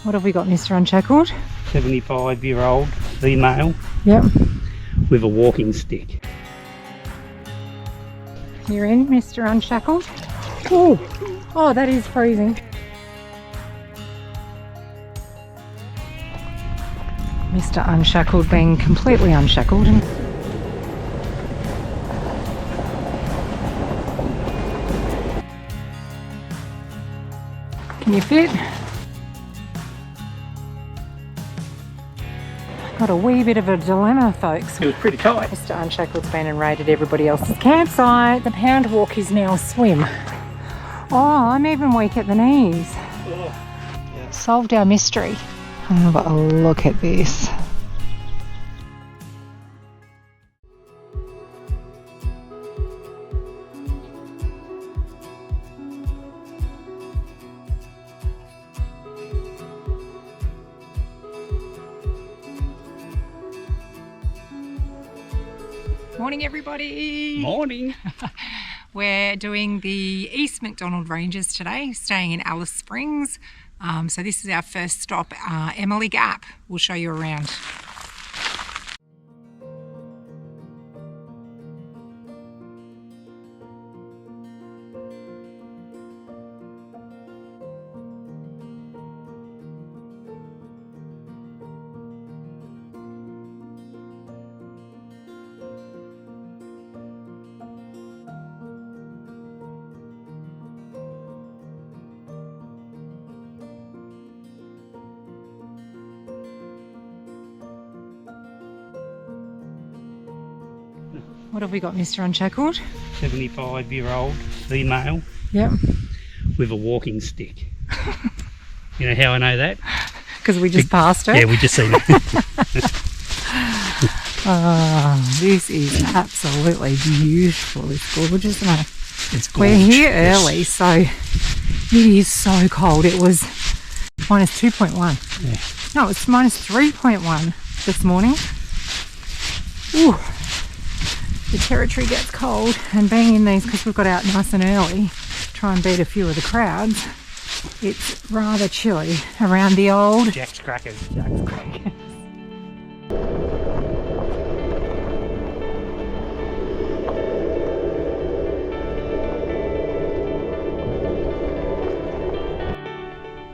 What have we got, Mr. Unshackled? 75-year-old female. Yep. With a walking stick. You're in, Mr. Unshackled. Oh, oh, that is freezing. Mr. Unshackled being completely unshackled. Can you fit? Got a wee bit of a dilemma, folks. It was pretty tight. Mr. Unshackled's been and raided everybody else's campsite. The pound walk is now a swim. Oh, I'm even weak at the knees. Yeah. Solved our mystery. Oh, but look at this. Morning, everybody. Morning. We're doing the East MacDonnell Ranges today, staying in Alice Springs. So this is our first stop, Emily Gap. We'll show you around. What have we got, Mr. Unshackled? 75-year-old female. Yep. With a walking stick. You know how I know that? Because we just passed it. Yeah, we just seen it. Oh, this is absolutely beautiful. It's gorgeous, isn't it? It's gorgeous. We're here early, so it is so cold. It was minus 2.1. Yeah. No, it's minus 3.1 this morning. Ooh. The territory gets cold, and being in these, because we've got out nice and early, try and beat a few of the crowds, it's rather chilly around the old Jack's Crackers. Jack's Crackers.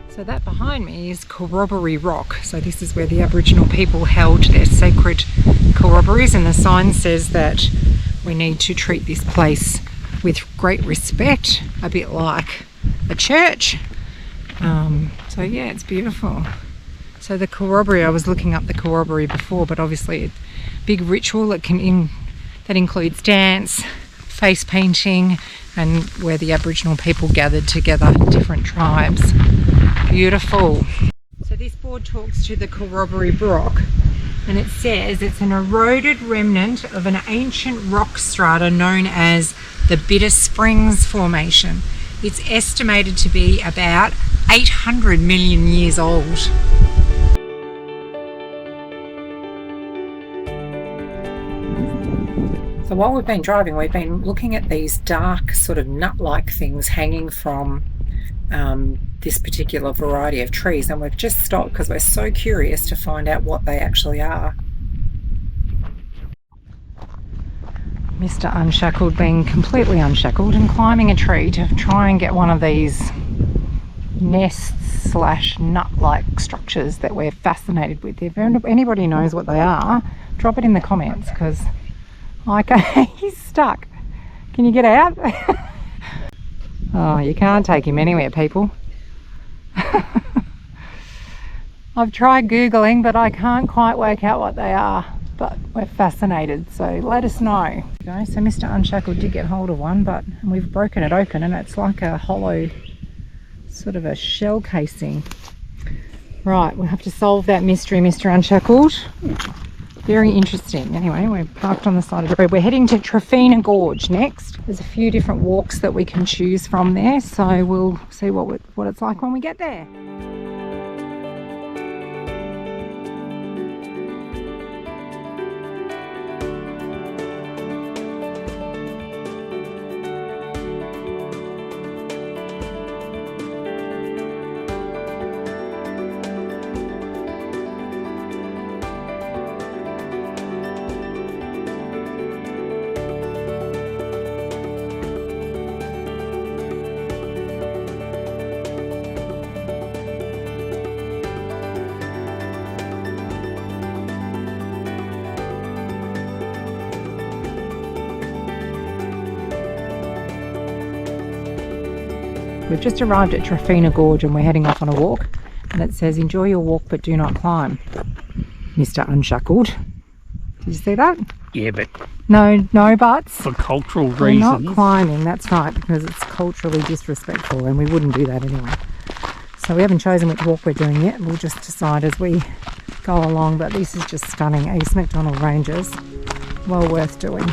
So that behind me is Corroboree Rock. So this is where the Aboriginal people held their sacred corroborees, and the sign says that we need to treat this place with great respect, a bit like a church. So yeah, it's beautiful. So the corroboree, I was looking up the corroboree before, but obviously a big ritual that includes dance, face painting, and where the Aboriginal people gathered together, different tribes. Beautiful. So this board talks to the Corroboree Rock, and it says it's an eroded remnant of an ancient rock strata known as the Bitter Springs Formation. It's estimated to be about 800 million years old. So while we've been driving, we've been looking at these dark sort of nut-like things hanging from this particular variety of trees, and we've just stopped because we're so curious to find out what they actually are. Mr. Unshackled being completely unshackled and climbing a tree to try and get one of these nests / nut-like structures that we're fascinated with. If anybody knows what they are, drop it in the comments, because he's stuck. Can you get out? Oh, you can't take him anywhere, people. I've tried Googling, but I can't quite work out what they are. But we're fascinated, so let us know. Okay, so Mr. Unshackled did get hold of one, but we've broken it open, and it's like a hollow, sort of a shell casing. Right, we'll have to solve that mystery, Mr. Unshackled. Very interesting. Anyway, we're parked on the side of the road. We're heading to Trephina Gorge next. There's a few different walks that we can choose from there, so we'll see what it's like when we get there. We've just arrived at Trephina Gorge and we're heading off on a walk, and it says enjoy your walk but do not climb, Mr. Unshackled. Did you see that? Yeah, but No buts. for cultural We're reasons. not climbing, that's right, because it's culturally disrespectful and we wouldn't do that anyway. So we haven't chosen which walk we're doing yet. We'll just decide as we go along, but this is just stunning. East MacDonnell Ranges, well worth doing.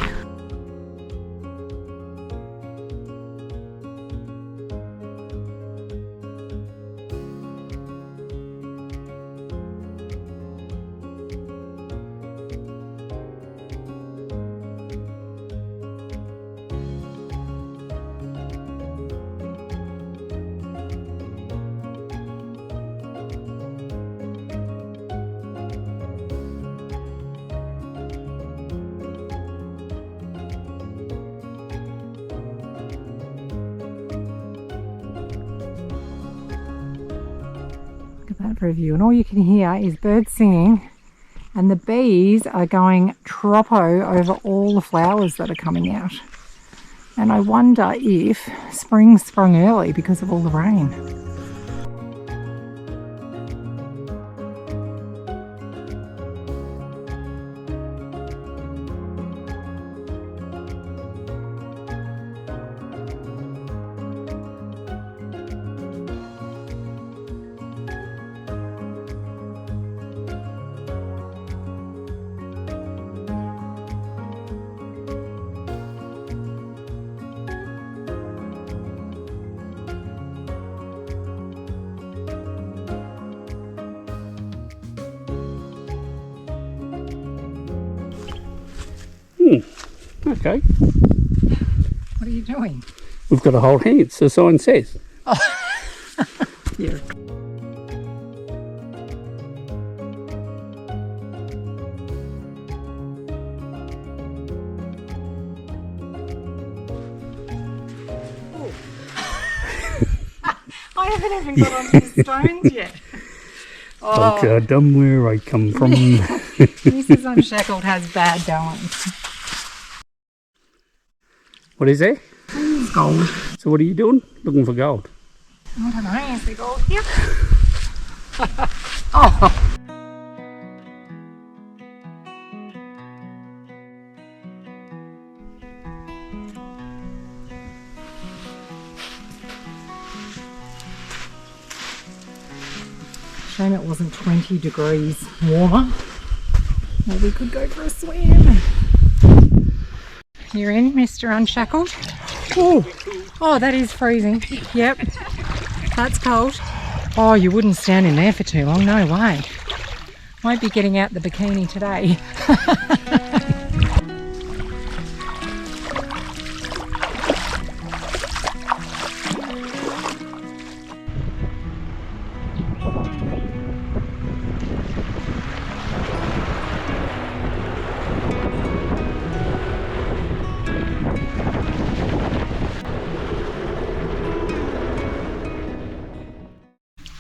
Look at that for a view, and all you can hear is birds singing, and the bees are going troppo over all the flowers that are coming out. And I wonder if spring sprung early because of all the rain. Okay, What are you doing? we've got to hold hands, the sign says. Yeah. I haven't even got on these stones yet. Look at them where I come from. Mrs. Unshackled has bad balance. What is that? It's gold. So what are you doing? Looking for gold. I don't know, is there gold here? Oh! Shame it wasn't 20 degrees warmer. Maybe we could go for a swim. You're in, Mr. Unshackled? Oh, that is freezing. Yep, that's cold. Oh, you wouldn't stand in there for too long, no way. Won't be getting out the bikini today.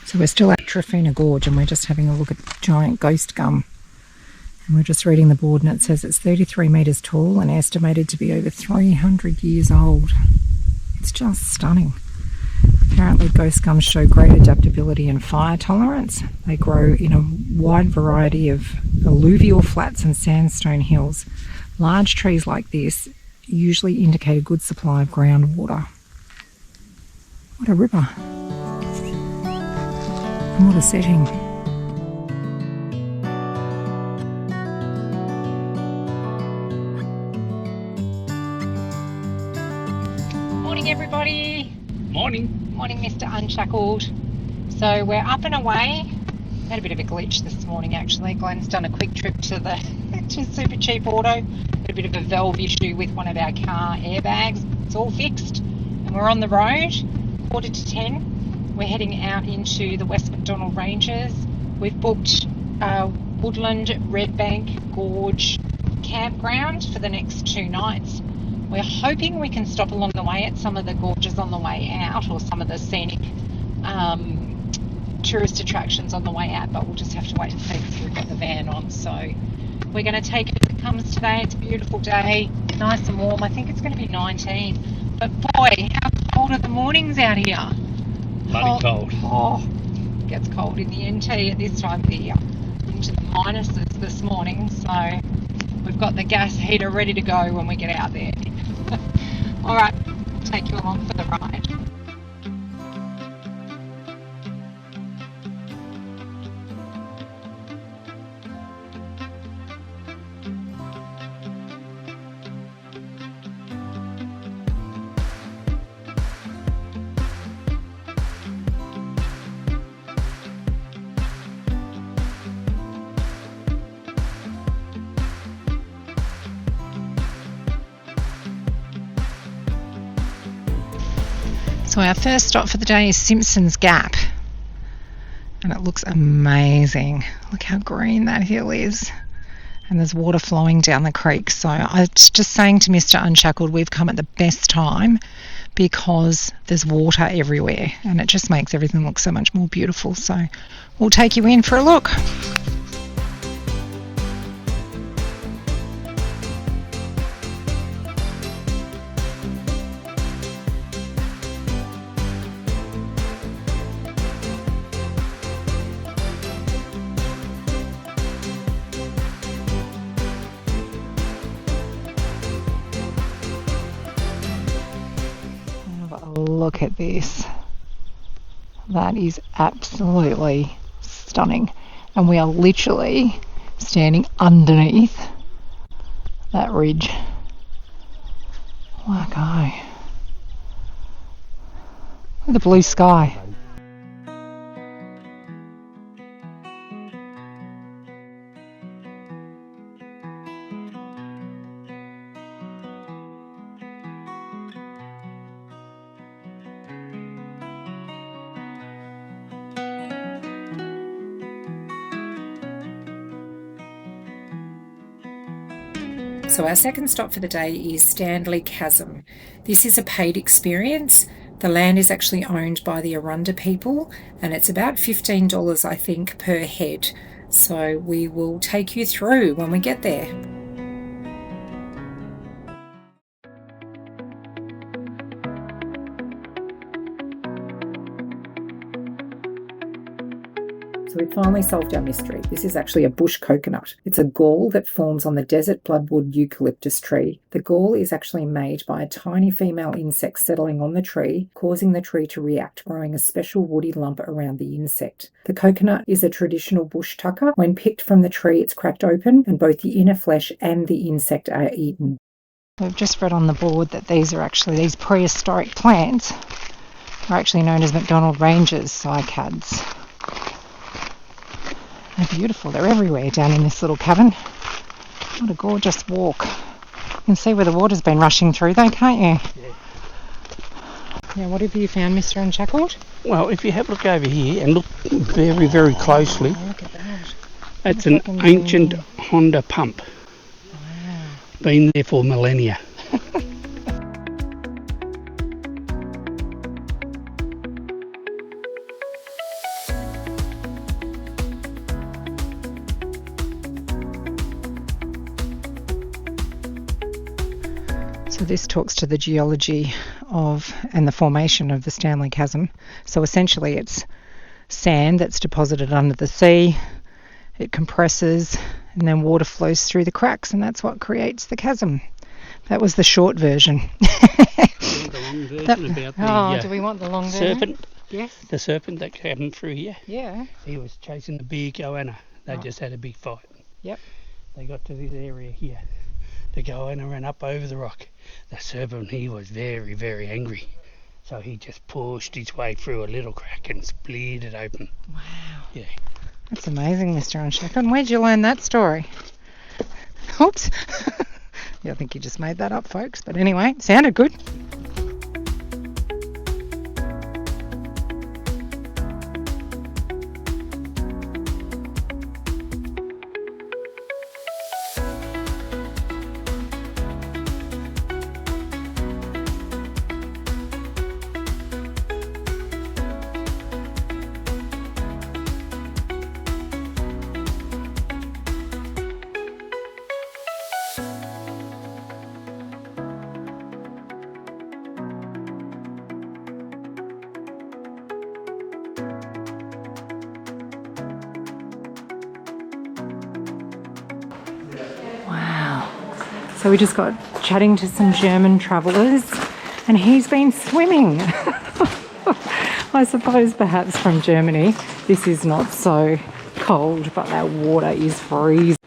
So we're still at Trephina Gorge and we're just having a look at giant ghost gum. And we're just reading the board and it says it's 33 metres tall and estimated to be over 300 years old. It's just stunning. Apparently ghost gums show great adaptability and fire tolerance. They grow in a wide variety of alluvial flats and sandstone hills. Large trees like this usually indicate a good supply of groundwater. What a ripper. And what a setting. Morning everybody. Morning. Morning Mr. Unshackled. So we're up and away. Had a bit of a glitch this morning actually. Glenn's done a quick trip to the to Super Cheap Auto. Had a bit of a valve issue with one of our car airbags. It's all fixed and we're on the road, 9:45. We're heading out into the West MacDonnell Ranges. We've booked Woodland, Redbank, Gorge campground for the next 2 nights. We're hoping we can stop along the way at some of the gorges on the way out or some of the scenic tourist attractions on the way out, but we'll just have to wait and see because we've got the van on. So we're going to take it as it comes today. It's a beautiful day, nice and warm. I think it's going to be 19. But boy, how cold are the mornings out here? bloody cold. Oh, it gets cold in the NT at this time of the year. Into the minuses this morning, so we've got the gas heater ready to go when we get out there. Alright, I'll take you along for the ride. So our first stop for the day is Simpsons Gap, and it looks amazing. Look how green that hill is, and there's water flowing down the creek. So I was just saying to Mr. Unshackled, we've come at the best time because there's water everywhere, and it just makes everything look so much more beautiful. So we'll take you in for a look. Look at this. That is absolutely stunning. And we are literally standing underneath that ridge. Wow, go. Look at the blue sky. So our second stop for the day is Stanley Chasm. This is a paid experience. The land is actually owned by the Arunda people, and it's about $15, I think, per head. So we will take you through when we get there. So we finally solved our mystery. This is actually a bush coconut. It's a gall that forms on the desert bloodwood eucalyptus tree. The gall is actually made by a tiny female insect settling on the tree, causing the tree to react, growing a special woody lump around the insect. The coconut is a traditional bush tucker. When picked from the tree, it's cracked open and both the inner flesh and the insect are eaten. We've just read on the board that these prehistoric plants are actually known as MacDonnell Ranges cycads. They're beautiful. They're everywhere down in this little cabin. What a gorgeous walk. You can see where the water's been rushing through though, can't you? Yeah. Yeah, what have you found, Mr. Unshackled? Well, if you have a look over here and look very, very closely, Oh, look at that. it's an ancient Honda pump. Wow. Been there for millennia. So this talks to the geology of and the formation of the Stanley Chasm. So essentially it's sand that's deposited under the sea, it compresses and then water flows through the cracks, and that's what creates the chasm. That was the short version. The long version about the do we want the long version? serpent? Yes. The serpent that came through here. Yeah. He was chasing the big goanna. They just had a big fight. Yep. They got to this area here. The goanna ran up over the rock. The serpent, he was very, very angry. So he just pushed his way through a little crack and split it open. Wow. Yeah. That's amazing, Mr. Unshackled. Where'd you learn that story? Oops. Yeah, I think you just made that up, folks. But anyway, it sounded good. So we just got chatting to some German travellers and he's been swimming. I suppose perhaps from Germany this is not so cold, but that water is freezing.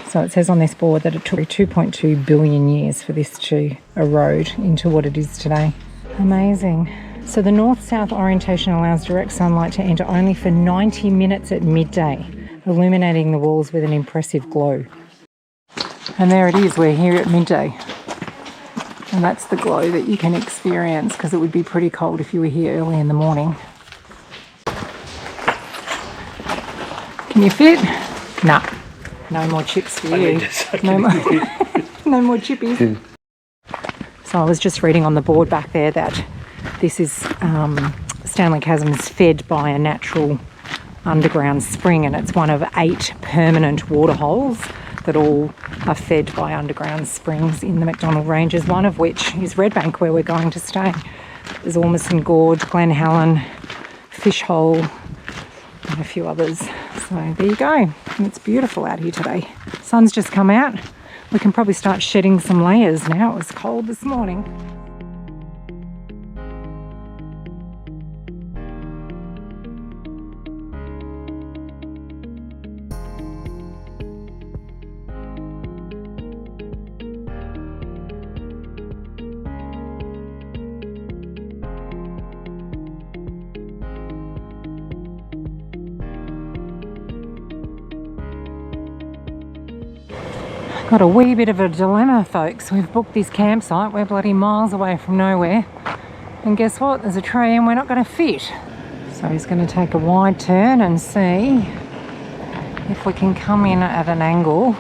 So it says on this board that it took 2.2 billion years for this to erode into what it is today. Amazing. So the north-south orientation allows direct sunlight to enter only for 90 minutes at midday, illuminating the walls with an impressive glow. And there it is, we're here at midday. And that's the glow that you can experience, because it would be pretty cold if you were here early in the morning. Can you fit? Nah. No more chips for you. No more chippies. So I was just reading on the board back there that this is Stanley Chasm is fed by a natural underground spring, and it's one of 8 permanent water holes that all are fed by underground springs in the MacDonnell Ranges, one of which is Redbank, where we're going to stay. There's Ormiston Gorge, Glen Helen, Fish Hole, and a few others. So there you go. And it's beautiful out here today. Sun's just come out. We can probably start shedding some layers now. It was cold this morning. Got a wee bit of a dilemma, folks. We've booked this campsite. We're bloody miles away from nowhere. And guess what? There's a tree and we're not going to fit. So he's going to take a wide turn and see if we can come in at an angle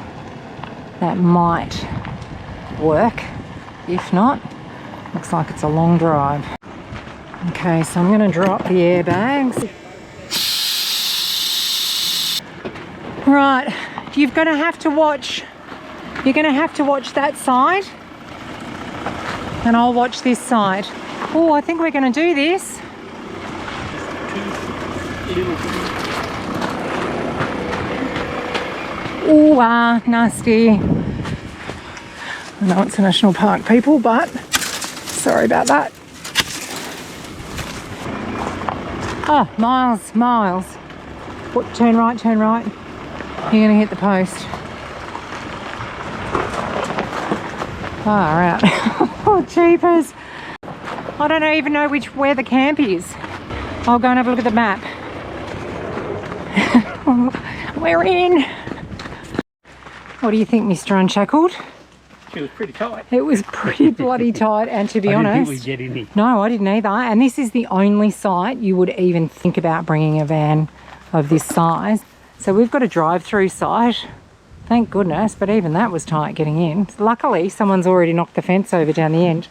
that might work. If not, looks like it's a long drive. Okay, so I'm going to drop the airbags. Right, you're going to have to watch that side and I'll watch this side. Oh, I think we're going to do this. Oh, nasty. I know it's a national park, people, but sorry about that. Oh, miles. Turn right. You're going to hit the post. Far out. Oh, jeepers. I don't even know where the camp is. I'll go and have a look at the map. We're in. What do you think, Mr. Unshackled? It was pretty tight. It was pretty bloody tight, and to be honest, I didn't think we'd get in here. No, I didn't either. And this is the only site you would even think about bringing a van of this size. So we've got a drive-through site. Thank goodness, but even that was tight getting in. Luckily, someone's already knocked the fence over down the end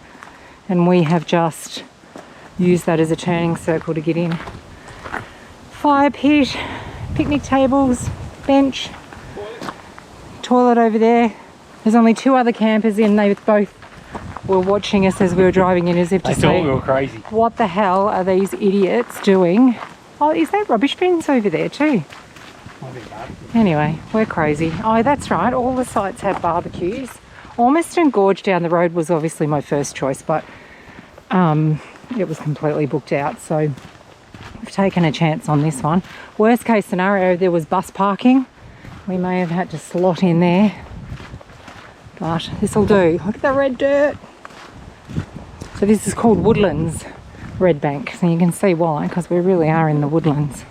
and we have just used that as a turning circle to get in. Fire pit, picnic tables, bench, toilet over there. There's only 2 other campers in. They both were watching us as we were driving in as if to say, thought we were crazy. What the hell are these idiots doing? Oh, is that rubbish bins over there too? Anyway, we're crazy. Oh, that's right. All the sites have barbecues. Ormiston Gorge down the road was obviously my first choice, but it was completely booked out. So we've taken a chance on this one. Worst case scenario, there was bus parking. We may have had to slot in there, but this will do. Look at the red dirt. So this is called Woodlands Redbank. So you can see why, because we really are in the woodlands.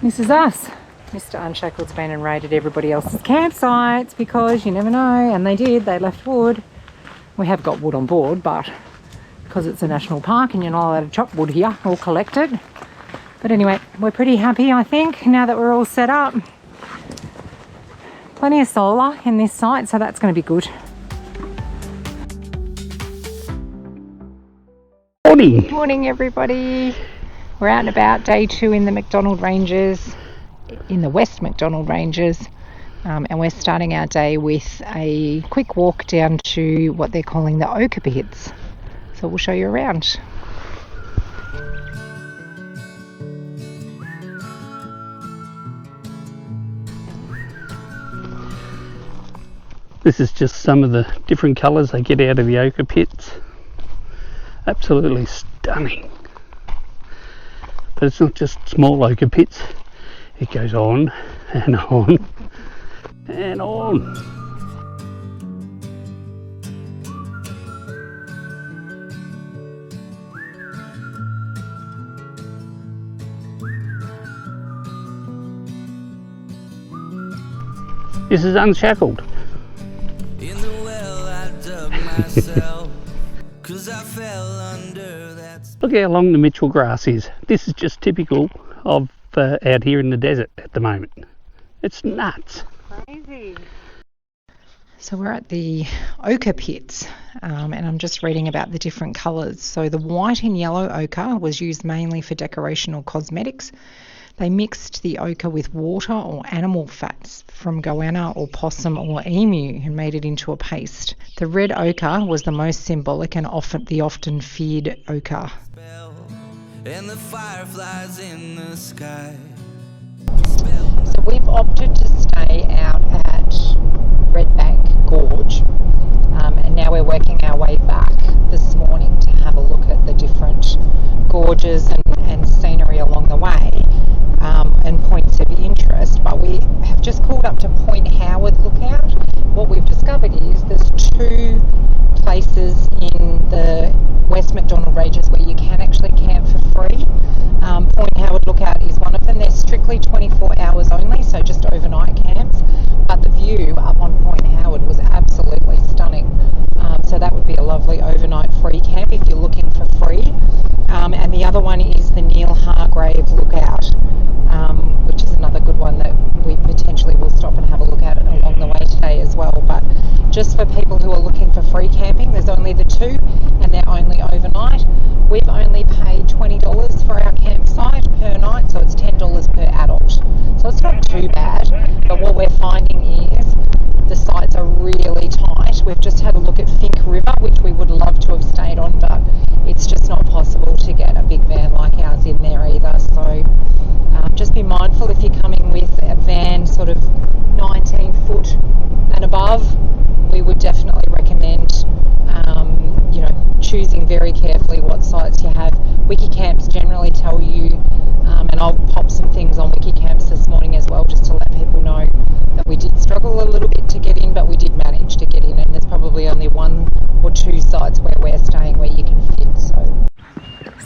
This is us. Mr. Unshackled's been and raided everybody else's campsites because you never know, and they did. They left wood. We have got wood on board, but because it's a national park and you're not allowed to chop wood here or collect it. But anyway, we're pretty happy, I think, now that we're all set up. Plenty of solar in this site, so that's going to be good. Morning everybody. We're out and about, day 2 in the MacDonnell Ranges, in the West MacDonnell Ranges, and we're starting our day with a quick walk down to what they're calling the Ochre pits. So we'll show you around. This is just some of the different colours they get out of the ochre pits. Absolutely stunning. But it's not just small ochre pits, it goes on and on and on. This is Unshackled. In the well I dug myself, 'cause I fell under that. Look how long the Mitchell grass is. This is just typical of out here in the desert at the moment. It's nuts. Crazy. So we're at the ochre pits, and I'm just reading about the different colours. So the white and yellow ochre was used mainly for decoration or cosmetics. They mixed the ochre with water or animal fats from goanna or possum or emu and made it into a paste. The red ochre was the most symbolic and often feared ochre. And the fireflies in the sky. So we've opted to stay out at Redbank Gorge, and now we're working our way back this morning to have a look at the different gorges and scenery along the way, and points of interest. But we have just called up to Point Howard Lookout. What we've discovered is there's two places in the West MacDonnell ranges where you can actually camp for free. Point Howard Lookout is one of them. They're strictly 24 hours only, so just overnight camps. But the view up on Point Howard was absolutely stunning. So that would be a lovely overnight free camp if you're looking for free. And the other one is the Neil Hargrave Lookout, which is another good one that we potentially will stop and have a look at along the way today as well. But just for people who are looking for free camping, there's only the two, and they're only overnight. We've only paid $20 for our campsite per night, so it's $10 per adult. So it's not too bad, but what we're finding is the sites are really tight. We've just had a look at Fink River, which we would love to have stayed on, but it's just not possible to get a big van like ours in there either. So just be mindful if you're coming with a van sort of 19 foot and above. We would definitely recommend choosing very carefully what sites you have. Wikicamps generally tell you, and I'll pop some things on Wikicamps this morning as well, just to let people know that we did struggle a little bit to get in, but we did manage to get in, and there's probably only one or two sites where we're staying where you can fit.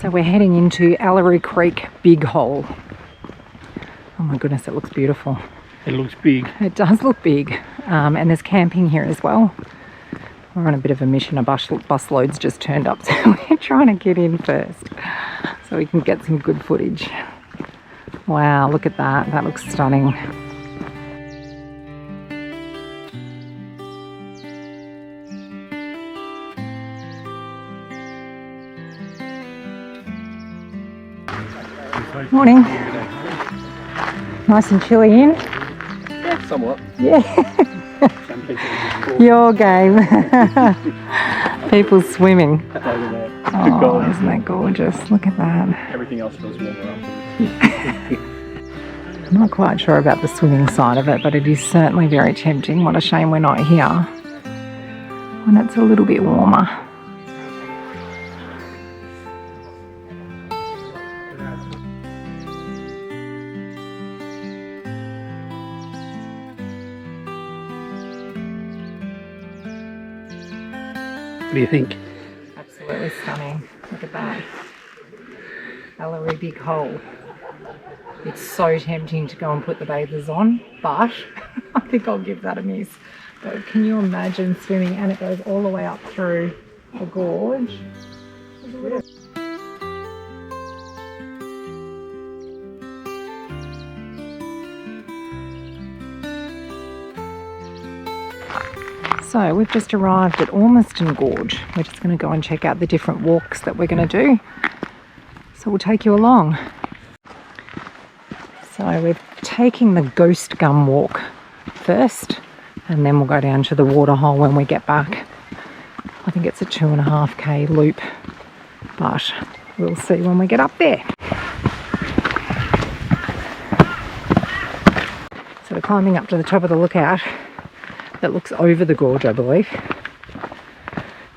So we're heading into Ellery Creek Big Hole. Oh my goodness, it looks beautiful. It looks big. It does look big, and there's camping here as well. We're on a bit of a mission. A bus load's just turned up, so we're trying to get in first so we can get some good footage. Wow, look at that. That looks stunning. Morning. Nice and chilly in? Yeah, somewhat. Yeah. Your game. People swimming. Oh, isn't that gorgeous? Look at that. Everything else feels warmer up. I'm not quite sure about the swimming side of it, but it is certainly very tempting. What a shame we're not here when it's a little bit warmer. What do you think? Absolutely stunning. Look at that. Ellery Big Hole. It's so tempting to go and put the bathers on, but I think I'll give that a miss. But can you imagine swimming, and it goes all the way up through the gorge? So we've just arrived at Ormiston Gorge. We're just going to go and check out the different walks that we're going to do. So we'll take you along. So we're taking the Ghost Gum walk first, and then we'll go down to the waterhole when we get back. I think it's a 2.5k loop, but we'll see when we get up there. So we're climbing up to the top of the lookout. that looks over the gorge, I believe.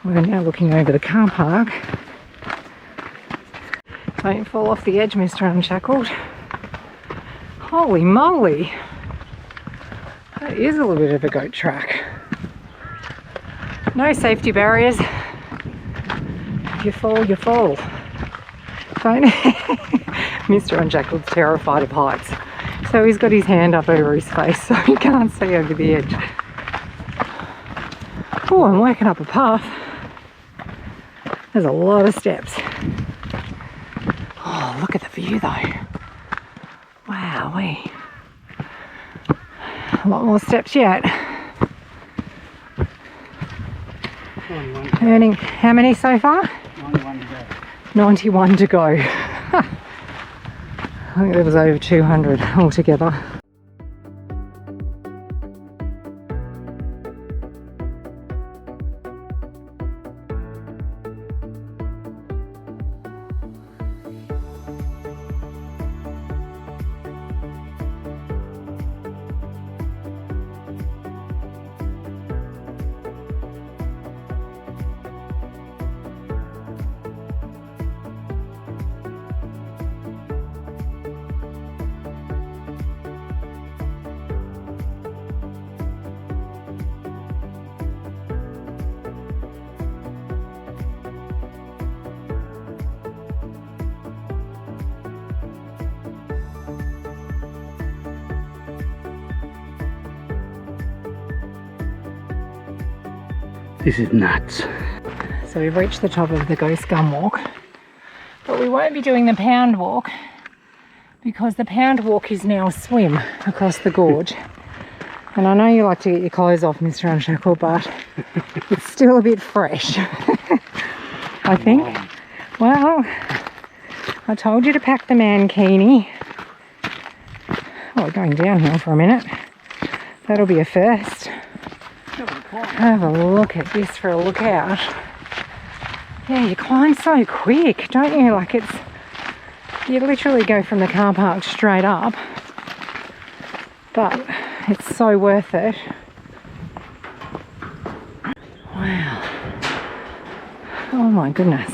We're now looking over the car park. Don't fall off the edge, Mr. Unshackled. Holy moly! That is a little bit of a goat track. No safety barriers. If you fall, you fall. Don't. Mr. Unshackled's terrified of heights. So he's got his hand up over his face so he can't see over the edge. Oh, I'm working up a path. There's a lot of steps. Oh, look at the view though. Wowee. A lot more steps yet. Earning how many so far? 91 to go. 91 to go. I think there was over 200 altogether. This is nuts. So we've reached the top of the Ghost Gun Walk, but we won't be doing the Pound Walk because the Pound Walk is now a swim across the gorge. And I know you like to get your clothes off, Mr. Unshackled, but it's still a bit fresh, I think. Well, I told you to pack the mankini. Oh, we're going downhill for a minute. That'll be a first. Have a look at this for a look out. Yeah, you climb so quick, don't you? Like you literally go from the car park straight up, but it's so worth it. Wow. Oh my goodness.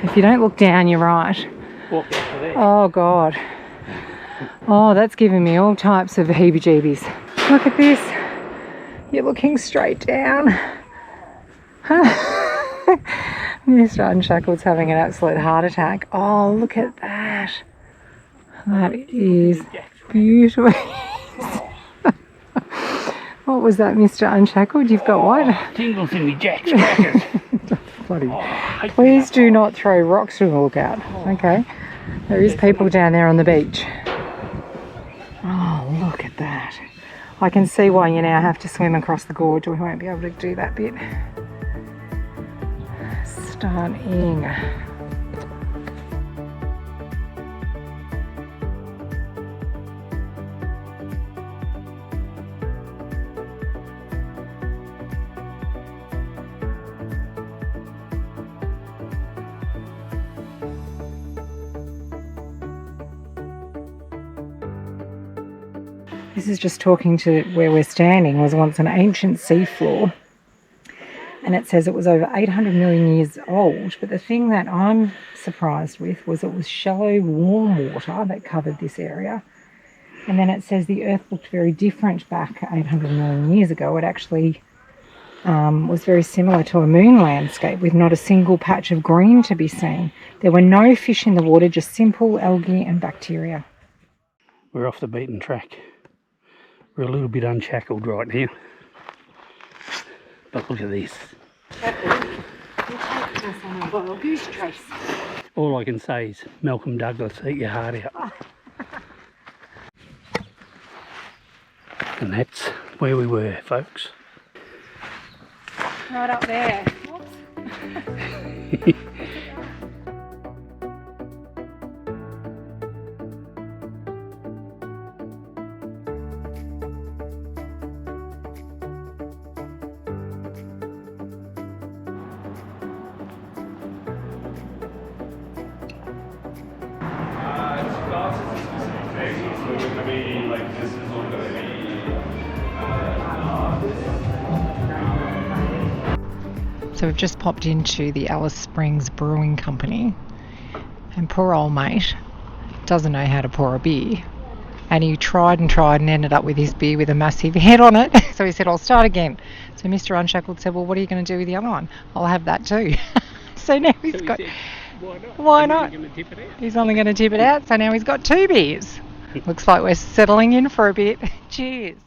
If you don't look down, you're right. Walk out to there. Oh God. Oh, that's giving me all types of heebie-jeebies. Look at this. You're looking straight down. Mr. Unshackled's having an absolute heart attack. Oh, look at that. That is beautiful. What was that, Mr. Unshackled? You've got what? Tingles in me jacks crackers. Bloody. Please do not throw rocks to the lookout. Okay. There is people down there on the beach. Oh, look at that. I can see why you now have to swim across the gorge. We won't be able to do that bit. Stunning. This is just talking to where we're standing. Was once an ancient seafloor, and it says it was over 800 million years old. But the thing that I'm surprised with was it was shallow, warm water that covered this area. And then it says the Earth looked very different back 800 million years ago. It actually was very similar to a moon landscape with not a single patch of green to be seen. There were no fish in the water, just simple algae and bacteria. We're off the beaten track. We're a little bit unshackled right now. But look at this. All I can say is, Malcolm Douglas, eat your heart out. And that's where we were, folks. Right up there. Whoops. So we've just popped into the Alice Springs Brewing Company, and poor old mate doesn't know how to pour a beer, and he tried and ended up with his beer with a massive head on it. So he said, I'll start again. So Mr. Unshackled said, well, what are you going to do with the other one? I'll have that too. So now he's got... Said, why not? He's only going to tip He's only going to tip it out. it out, so now he's got 2 beers. Looks like we're settling in for a bit. Cheers.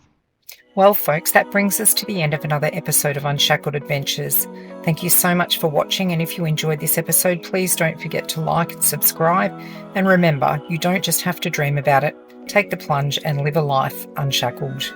Well, folks, that brings us to the end of another episode of Unshackled Adventures. Thank you so much for watching, and if you enjoyed this episode, please don't forget to like and subscribe. And remember, you don't just have to dream about it. Take the plunge and live a life unshackled.